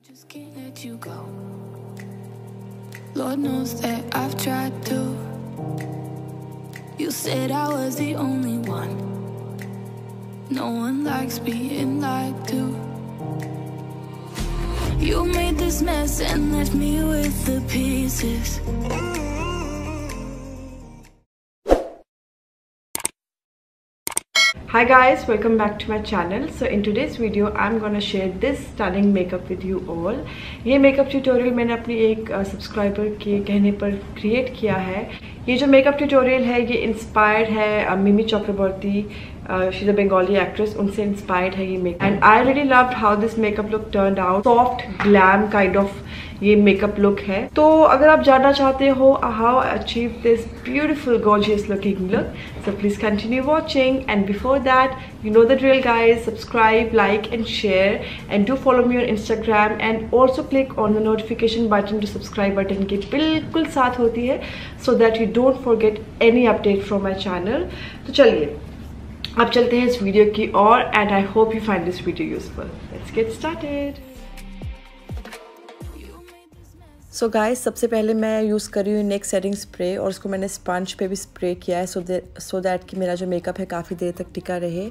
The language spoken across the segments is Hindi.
Just can't let you go. Lord knows that I've tried to. You said I was the only one. No one likes being lied to. You made this mess and left me with the pieces. Hi guys, welcome back to my channel. So in today's video I'm gonna share this stunning makeup with you all. ये मेकअप ट्यूटोरियल मैंने अपनी एक सब्सक्राइबर के कहने पर क्रिएट किया है. ये जो मेकअप ट्यूटोरियल है ये इंस्पायर्ड है Mimi Chakraborty, she is a Bengali actress, उनसे इंस्पायर्ड है ये makeup. And I really loved how this makeup look turned out. Soft glam kind of ये मेकअप लुक है. तो अगर आप जानना चाहते हो how achieve this beautiful gorgeous looking look, so please continue watching. And before that, you know the drill guys, subscribe, like and share, and do follow me on Instagram, and also click on the notification button to subscribe button के बिल्कुल साथ होती है, so that you don't forget any update from my channel. तो चलिए अब चलते हैं इस वीडियो की ओर, and I hope you find this video useful. Let's get started. So guys, सबसे पहले मैं यूज़ कर रही हूँ नेक सेटिंग स्प्रे, और उसको मैंने स्पंज पे भी स्प्रे किया है सो दैट कि मेरा जो मेकअप है काफ़ी देर तक टिका रहे.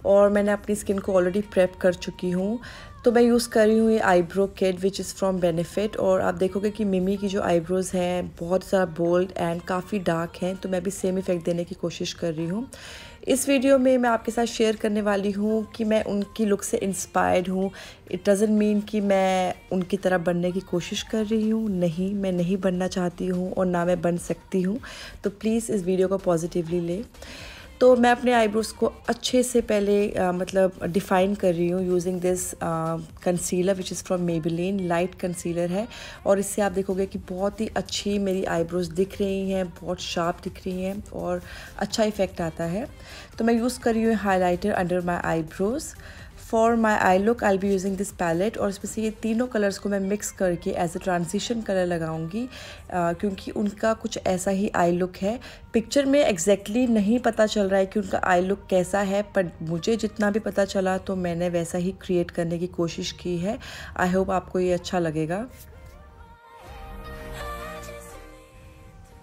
और मैंने अपनी स्किन को ऑलरेडी प्रेप कर चुकी हूँ. तो मैं यूज़ कर रही हूँ ये eyebrow kit which is from benefit. और आप देखोगे कि मिमी की जो आईब्रोज़ हैं बहुत ज़्यादा बोल्ड एंड काफ़ी डार्क हैं, तो मैं भी सेम इफेक्ट देने की कोशिश कर रही हूँ. इस वीडियो में मैं आपके साथ शेयर करने वाली हूँ कि मैं उनकी लुक से इंस्पायर्ड हूँ. इट डज़ंट मीन कि मैं उनकी तरह बनने की कोशिश कर रही हूँ. नहीं, मैं नहीं बनना चाहती हूँ और ना मैं बन सकती हूँ. तो प्लीज़ इस वीडियो को पॉजिटिवली लें. तो मैं अपने आईब्रोज़ को अच्छे से पहले मतलब डिफ़ाइन कर रही हूँ using this concealer which is from Maybelline. Light concealer है और इससे आप देखोगे कि बहुत ही अच्छी मेरी आईब्रोज़ दिख रही हैं, बहुत शार्प दिख रही हैं और अच्छा इफ़ेक्ट आता है. तो मैं यूज़ कर रही हूँ highlighter under my eyebrows. For my eye look I be using this palette, और इसमें से ये तीनों कलर्स को मैं मिक्स करके एज अ ट्रांजिशन कलर लगाऊंगी, क्योंकि उनका कुछ ऐसा ही आई लुक है. पिक्चर में एग्जैक्टली नहीं पता चल रहा है कि उनका आई लुक कैसा है, पर मुझे जितना भी पता चला तो मैंने वैसा ही क्रिएट करने की कोशिश की है. आई होप आपको ये अच्छा लगेगा.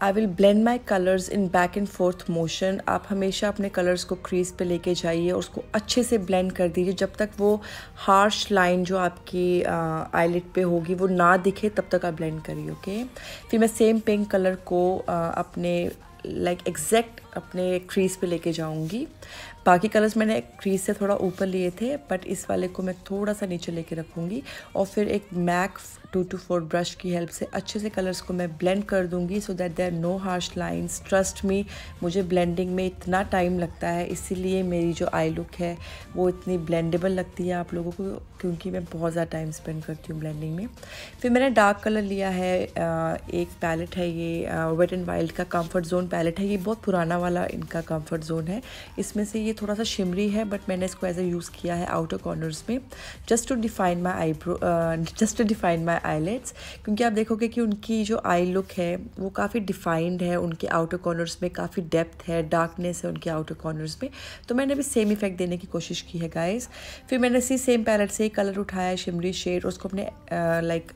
I will blend my colours in back and fourth motion. आप हमेशा अपने कलर्स को क्रीज पे लेके जाइए और उसको अच्छे से ब्लेंड कर दीजिए जब तक वो हार्श लाइन जो आपकी आईलिड पे होगी वो ना दिखे, तब तक आप ब्लेंड करिए. ओके, फिर मैं सेम पिंक कलर को अपने एग्जैक्ट अपने क्रीज पे लेके जाऊंगी. बाकी कलर्स मैंने क्रीज से थोड़ा ऊपर लिए थे, बट इस वाले को मैं थोड़ा सा नीचे लेके रखूँगी. और फिर एक मैक 2-4 ब्रश की हेल्प से अच्छे से कलर्स को मैं ब्लेंड कर दूंगी so that there no harsh lines. Trust me, मुझे ब्लेंडिंग में इतना टाइम लगता है, इसीलिए मेरी जो आई लुक है वो इतनी ब्लेंडेबल लगती है आप लोगों को, क्योंकि मैं बहुत ज़्यादा टाइम स्पेंड करती हूँ ब्लेंडिंग में. फिर मैंने डार्क कलर लिया है. एक पैलेट है ये वेट एंड वाइल्ड का कम्फर्ट जोन पैलेट है. ये बहुत पुराना वाला इनका कम्फर्ट जोन है. इसमें से ये थोड़ा सा शिमरी है, बट मैंने इसको एज ए यूज़ किया है आउटर कॉर्नर्स में, just to define my eyelids. क्योंकि आप देखोगे कि उनकी जो आई लुक है वो काफ़ी डिफाइंड है. उनके आउटर कॉर्नर्स में काफ़ी डेप्थ है, डार्कनेस है उनके आउटर कॉर्नर्स में. तो मैंने भी सेम इफेक्ट देने की कोशिश की है गाइस. फिर मैंने इसी सेम पैलेट से कलर उठाया शिमरी शेड, और उसको अपने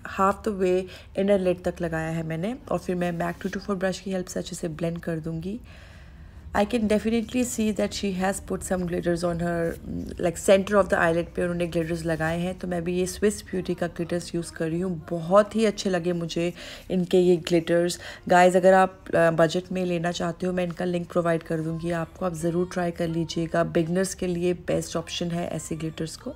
half the way inner lid तक लगाया है मैंने. और फिर मैं मैक 2-4 ब्रश की हेल्प से अच्छे से ब्लेंड कर दूंगी. I can definitely see that she has put some glitters on her center of the eyelid पे उन्होंने glitters लगाए हैं. तो मैं भी ये Swiss Beauty का glitters यूज़ कर रही हूँ. बहुत ही अच्छे लगे मुझे इनके ये glitters. गाइज, अगर आप बजट में लेना चाहते हो मैं इनका लिंक प्रोवाइड कर दूँगी आपको, आप ज़रूर ट्राई कर लीजिएगा. बिगनर्स के लिए बेस्ट ऑप्शन है ऐसे glitters को.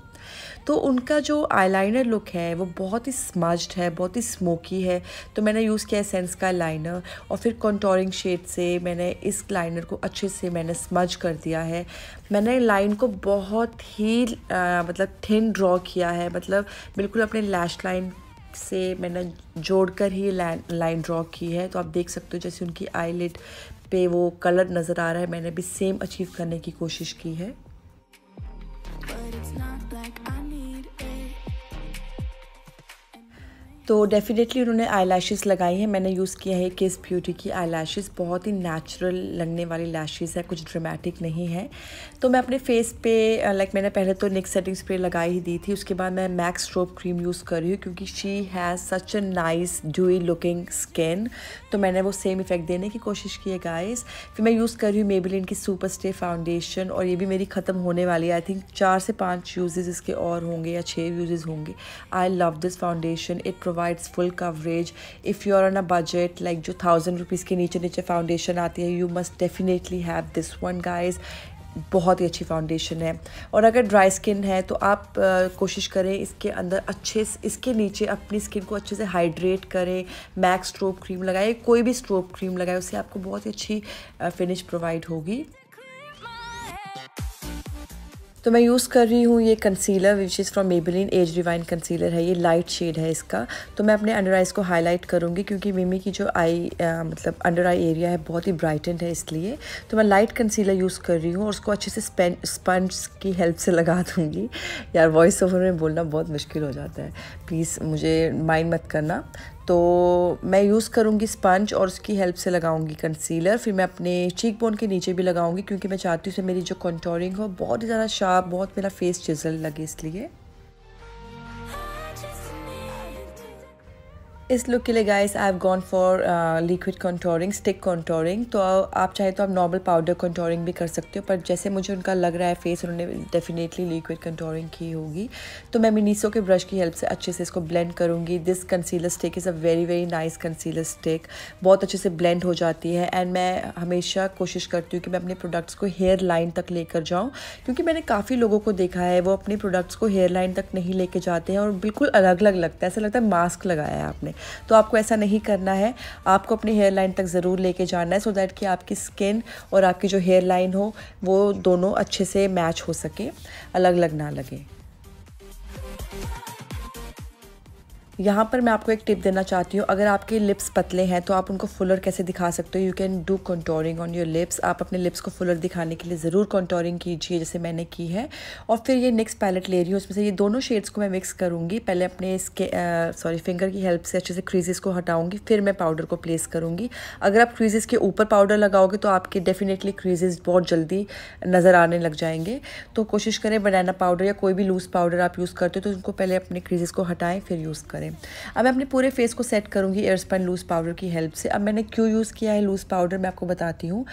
तो उनका जो आईलाइनर लुक है वो बहुत ही स्मज्ड है, बहुत ही स्मोकी है. तो मैंने यूज़ किया है सेंस का लाइनर, और फिर कॉन्टोरिंग शेड से मैंने इस लाइनर को अच्छे से मैंने स्मज कर दिया है. मैंने लाइन को बहुत ही मतलब थिन ड्रॉ किया है, मतलब बिल्कुल अपने लैश लाइन से मैंने जोड़कर ही लाइन ड्रॉ की है. तो आप देख सकते हो जैसे उनकी आईलिड पे वो कलर नज़र आ रहा है, मैंने भी सेम अचीव करने की कोशिश की है. तो डेफिनेटली उन्होंने आई लैशेज़ लगाई हैं। मैंने यूज़ किया है किस ब्यूटी की आई लैशेज़, बहुत ही नेचुरल लगने वाली लैशेज़ है, कुछ ड्रामेटिक नहीं है। तो मैं अपने फेस पे मैंने पहले तो निक सेटिंग स्प्रे लगाई ही दी थी, उसके बाद मैं मैक्स स्ट्रोब क्रीम यूज़ कर रही हूँ क्योंकि she has such a nice dewy looking skin, तो मैंने वो सेम इफेक्ट देने की कोशिश की है गाइस। फिर मैं यूज़ कर रही हूँ मेबेलिन की सुपर स्टे फाउंडेशन, और ये भी मेरी ख़त्म होने वाली है। आई थिंक 4 से 5 यूजेस इसके और होंगे या 6 यूजेस होंगे। I love this foundation, it provides full coverage. If you are on a budget like जो 1000 रुपीज़ के नीचे फाउंडेशन आती है, you must definitely have this one guys. बहुत ही अच्छी फाउंडेशन है। और अगर ड्राई स्किन है तो आप कोशिश करें इसके अंदर इसके नीचे अपनी स्किन को अच्छे से हाइड्रेट करें, मैक्स स्ट्रोब क्रीम लगाए, कोई भी स्ट्रोब क्रीम लगाए, उससे आपको बहुत ही अच्छी फिनिश प्रोवाइड होगी। तो मैं यूज़ कर रही हूँ ये concealer which is from Maybelline Age Rewind concealer है, ये लाइट शेड है इसका। तो मैं अपने अंडर आइज़ को हाईलाइट करूँगी क्योंकि मिमी की जो अंडर आई एरिया है बहुत ही ब्राइटेंड है, इसलिए तो मैं लाइट कंसीलर यूज़ कर रही हूँ और उसको अच्छे से स्पंज की हेल्प से लगा दूँगी। यार वॉइस ओवर में बोलना बहुत मुश्किल हो जाता है, प्लीज़ मुझे माइंड मत करना। तो मैं यूज़ करूँगी स्पंज और उसकी हेल्प से लगाऊंगी कंसीलर। फिर मैं अपने चीक बोन के नीचे भी लगाऊंगी क्योंकि मैं चाहती हूँ मेरी जो कंटूरिंग हो बहुत ही ज़्यादा शार्प, बहुत मेरा फेस चिज़ल लगे, इसलिए। इस लुक के लिए guys I have gone for liquid contouring, stick contouring. तो आप चाहे तो आप नॉर्मल पाउडर कंटूरिंग भी कर सकते हो, पर जैसे मुझे उनका लग रहा है फेस, उन्होंने डेफिनेटली लिक्विड कंटूरिंग की होगी। तो मैं मिनीसो के ब्रश की हेल्प से अच्छे से इसको ब्लेंड करूँगी। This concealer stick is a very nice concealer stick, बहुत अच्छे से ब्लेंड हो जाती है। एंड मैं हमेशा कोशिश करती हूँ कि मैं अपने प्रोडक्ट्स को हेयर लाइन तक लेकर जाऊँ, क्योंकि मैंने काफ़ी लोगों को देखा है वो अपने प्रोडक्ट्स को हेयर लाइन तक नहीं लेके जाते हैं और बिल्कुल अलग अलग लगता है, ऐसा लगता है मास्क लगाया है आपने। तो आपको ऐसा नहीं करना है, आपको अपनी हेयर लाइन तक ज़रूर लेके जाना है, सो दैट कि आपकी स्किन और आपकी जो हेयर लाइन हो वो दोनों अच्छे से मैच हो सके, अलग अलग ना लगे। यहाँ पर मैं आपको एक टिप देना चाहती हूँ, अगर आपके लिप्स पतले हैं तो आप उनको फुलर कैसे दिखा सकते हो। You can do contouring on your lips. आप अपने लिप्स को फुलर दिखाने के लिए ज़रूर कंटूरिंग कीजिए, जैसे मैंने की है। और फिर ये निक्स पैलेट ले रही हूँ, उसमें से ये दोनों शेड्स को मैं मिक्स करूँगी। पहले अपने इसके फिंगर की हेल्प से अच्छे से क्रीजेस को हटाऊँगी, फिर मैं पाउडर को प्लेस करूँगी। अगर आप क्रीजेस के ऊपर पाउडर लगाओगे तो आपके डेफिनेटली क्रीजेस बहुत जल्दी नज़र आने लग जाएंगे। तो कोशिश करें बनाना पाउडर या कोई भी लूज़ पाउडर आप यूज़ करते हो तो उनको पहले अपने क्रीजेस को हटाएं, फिर यूज़ करें। अब मैं अपने पूरे फेस को सेट करूंगी एयरस्पन लूज़ पाउडर की हेल्प से। अब मैंने क्यों यूज़ किया है लूज़ पाउडर मैं आपको बताती हूँ।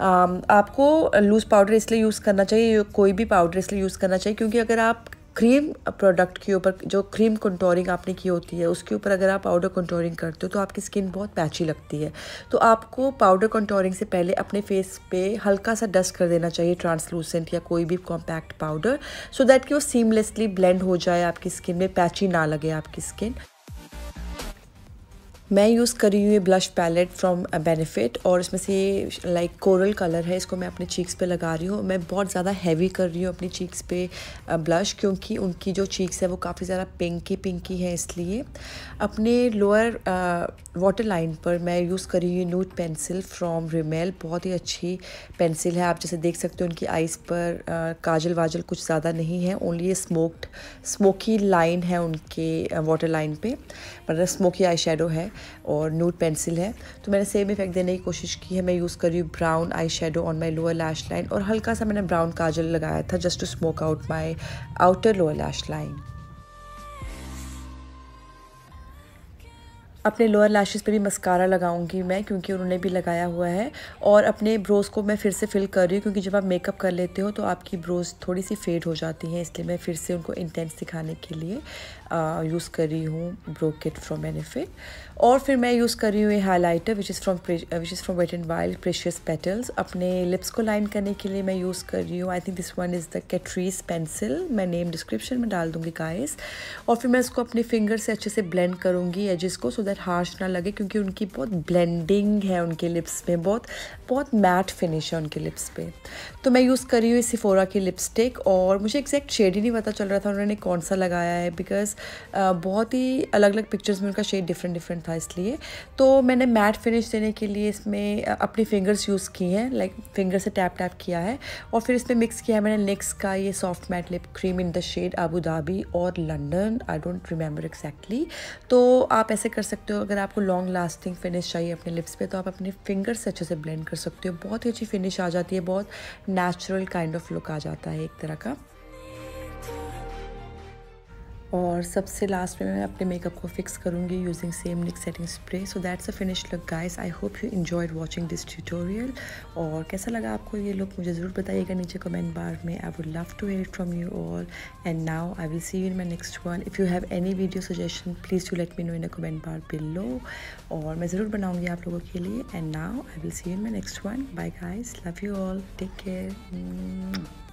आपको लूज़ पाउडर इसलिए यूज़ करना चाहिए, कोई भी पाउडर इसलिए यूज़ करना चाहिए क्योंकि अगर आप क्रीम प्रोडक्ट के ऊपर, जो क्रीम कंटूरिंग आपने की होती है उसके ऊपर अगर आप पाउडर कंटूरिंग करते हो तो आपकी स्किन बहुत पैची लगती है। तो आपको पाउडर कंटूरिंग से पहले अपने फेस पे हल्का सा डस्ट कर देना चाहिए, ट्रांसलूसेंट या कोई भी कॉम्पैक्ट पाउडर, सो दैट कि वो सीमलेसली ब्लेंड हो जाए, आपकी स्किन में पैची ना लगे आपकी स्किन। मैं यूज़ कर रही हूँ ये ब्लश पैलेट फ्रॉम बेनिफिट और इसमें से लाइक कोरल कलर है, इसको मैं अपने चीक्स पे लगा रही हूँ। मैं बहुत ज़्यादा हैवी कर रही हूँ अपनी चीक्स पे ब्लश, क्योंकि उनकी जो चीक्स है वो काफ़ी ज़्यादा पिंकी है, इसलिए। अपने लोअर वाटर लाइन पर मैं यूज़ कर रही हूँ न्यूड पेंसिल फ्रॉम रिमेल, बहुत ही अच्छी पेंसिल है। आप जैसे देख सकते हो उनकी आइज़ पर काजल वाजल कुछ ज़्यादा नहीं है, ओनली ये स्मोकी लाइन है उनके वाटर लाइन पे, मतलब स्मोकी आई शेडो है और न्यूड पेंसिल है। तो मैंने सेम इफेक्ट देने की कोशिश की है। मैं यूज़ कर रही हूँ brown eye shadow on my lower lash line और हल्का सा मैंने ब्राउन काजल लगाया था just to smoke out my outer lower lash line. अपने लोअर लैशेस पे भी मस्कारा लगाऊंगी मैं, क्योंकि उन्होंने भी लगाया हुआ है। और अपने ब्रोज़ को मैं फिर से फिल कर रही हूँ, क्योंकि जब आप मेकअप कर लेते हो तो आपकी ब्रोज़ थोड़ी सी फेड हो जाती हैं, इसलिए मैं फिर से उनको इंटेंस दिखाने के लिए यूज़ कर रही हूँ ब्रो किट फ्रॉम बेनिफिट। और फिर मैं यूज़ कर रही हूँ ये highlighter which is from wet and wild precious petals. अपने लिप्स को लाइन करने के लिए मैं यूज़ कर रही हूँ, I think this one is the Catrice pencil, मैं नेम डिस्क्रिप्शन में डाल दूँगी गाइस। और फिर मैं इसको अपने फिंगर से अच्छे से ब्लेंड करूँगी एजेस को, सो दैट हार्श ना लगे, क्योंकि उनकी बहुत ब्लेंडिंग है उनके लिप्स में, बहुत बहुत मैट फिनिश है उनके लिप्स पे। तो मैं यूज़ कर रही हूँ सिफोरा की लिपस्टिक, और मुझे एग्जैक्ट शेड ही नहीं पता चल रहा था उन्होंने कौन सा लगाया है, बिकॉज बहुत ही अलग अलग पिक्चर्स में उनका शेड डिफरेंट था, इसलिए तो मैंने मैट फिनिश देने के लिए इसमें अपनी फिंगर्स यूज़ की हैं, लाइक फिंगर से टैप टैप किया है, और फिर इसमें मिक्स किया है मैंने NYX का ये soft matte lip cream in the shade Abu Dhabi और London, I don't remember exactly. तो आप ऐसे कर सकते हो, अगर आपको लॉन्ग लास्टिंग फिनिश चाहिए अपने लिप्स पे तो आप अपने फिंगर से अच्छे से ब्लेंड कर सकते हो, बहुत ही अच्छी फिनिश आ जाती है, बहुत नेचुरल काइंड ऑफ लुक आ जाता है एक तरह का। और सबसे लास्ट में मैं अपने मेकअप को फिक्स करूँगी using same NYX setting spray. So that's a finish look guys. I hope you enjoyed watching this tutorial. और कैसा लगा आपको ये लुक मुझे ज़रूर बताइएगा नीचे कमेंट बार में। I would love to hear from you all. And now I will see you in my next one. If you have any video suggestion please do let me know in a comment bar below, और मैं ज़रूर बनाऊँगी आप लोगों के लिए। And now I will see you in my next one. Bye guys, love you all, take care.